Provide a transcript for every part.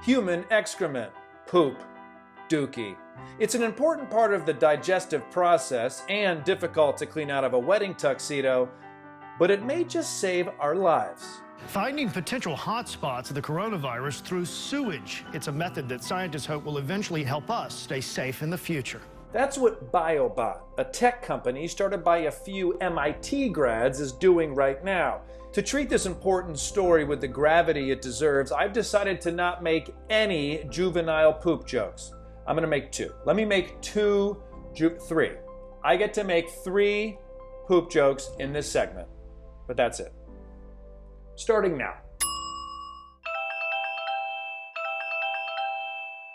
human excrement, poop, dookie. It's an important part of the digestive process and difficult to clean out of a wedding tuxedo, but it may just save our lives. Finding potential hotspots of the coronavirus through sewage. It's a method that scientists hope will eventually help us stay safe in the future. That's what BioBot, a tech company started by a few MIT grads, is doing right now. To treat this important story with the gravity it deserves, I've decided to not make any juvenile poop jokes. I'm gonna make two. Let me make three. I get to make 3 poop jokes in this segment, but that's it. Starting now.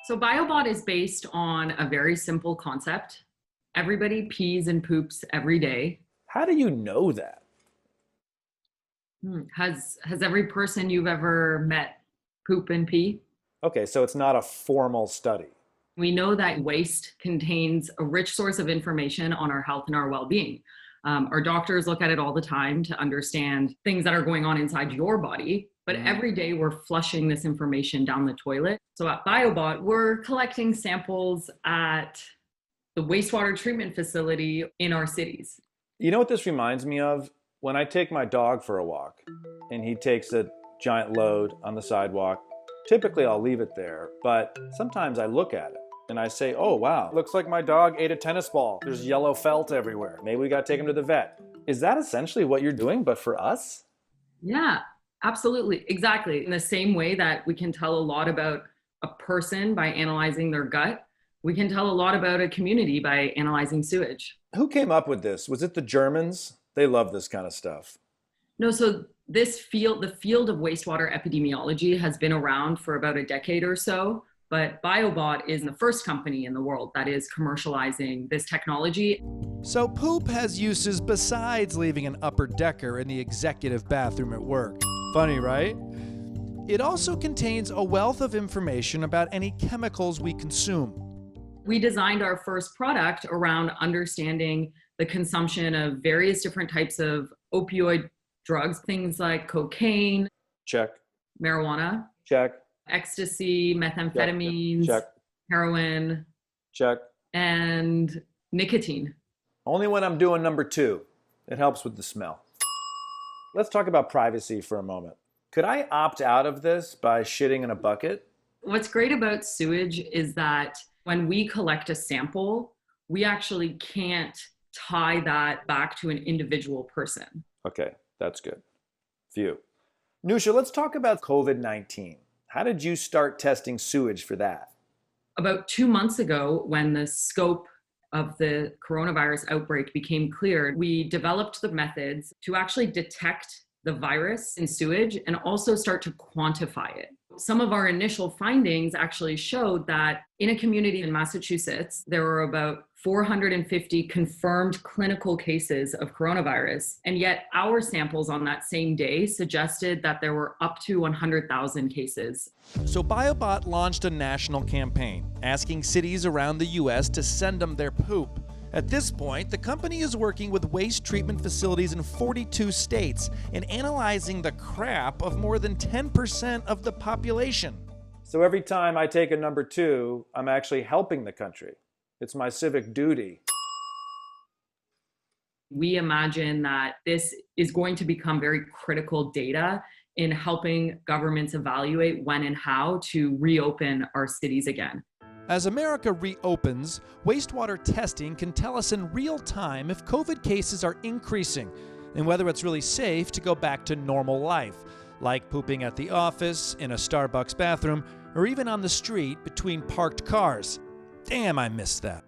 So BioBot is based on a very simple concept. Everybody pees and poops every day. How do you know that? Has every person you've ever met poop and pee? Okay, so it's not a formal study. We know that waste contains a rich source of information on our health and our well-being. Our doctors look at it all the time to understand things that are going on inside your body. But every day we're flushing this information down the toilet. So at BioBot, we're collecting samples at the wastewater treatment facility in our cities. You know what this reminds me of? When I take my dog for a walk and he takes a giant load on the sidewalk, typically I'll leave it there, but sometimes I look at it and I say, oh wow, looks like my dog ate a tennis ball. There's yellow felt everywhere. Maybe we gotta take him to the vet. Is that essentially what you're doing, but for us? Yeah. Absolutely. Exactly. In the same way that we can tell a lot about a person by analyzing their gut, we can tell a lot about a community by analyzing sewage. Who came up with this? Was it the Germans? They love this kind of stuff. No, so the field of wastewater epidemiology has been around for about a decade or so, but BioBot is the first company in the world that is commercializing this technology. So poop has uses besides leaving an upper decker in the executive bathroom at work. Funny, right? It also contains a wealth of information about any chemicals we consume. We designed our first product around understanding the consumption of various different types of opioid drugs, things like cocaine, check, marijuana, check, ecstasy, methamphetamines, check, heroin, check, and nicotine. Only when I'm doing number 2. It helps with the smell. Let's talk about privacy for a moment. Could I opt out of this by shitting in a bucket? What's great about sewage is that when we collect a sample, we actually can't tie that back to an individual person. Okay, that's good. Phew. Nusha, let's talk about COVID-19. How did you start testing sewage for that? About 2 months ago, when the scope of the coronavirus outbreak became clear, we developed the methods to actually detect the virus in sewage and also start to quantify it. Some of our initial findings actually showed that in a community in Massachusetts, there were about 450 confirmed clinical cases of coronavirus. And yet our samples on that same day suggested that there were up to 100,000 cases. So BioBot launched a national campaign asking cities around the U.S. to send them their poop. At this point, the company is working with waste treatment facilities in 42 states and analyzing the crap of more than 10% of the population. So every time I take a number 2, I'm actually helping the country. It's my civic duty. We imagine that this is going to become very critical data in helping governments evaluate when and how to reopen our cities again. As America reopens, wastewater testing can tell us in real time if COVID cases are increasing and whether it's really safe to go back to normal life, like pooping at the office, in a Starbucks bathroom, or even on the street between parked cars. Damn, I missed that.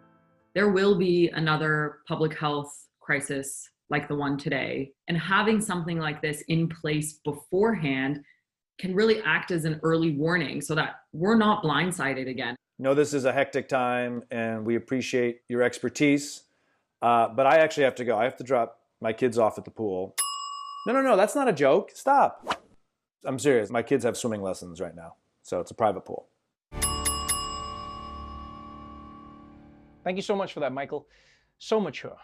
There will be another public health crisis like the one today, and having something like this in place beforehand can really act as an early warning so that we're not blindsided again. No, this is a hectic time and we appreciate your expertise, but I actually have to go. I have to drop my kids off at the pool. No, that's not a joke. Stop. I'm serious. My kids have swimming lessons right now, so it's a private pool. Thank you so much for that, Michael. So mature.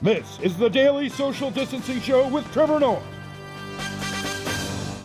This is the Daily Social Distancing Show with Trevor Noah.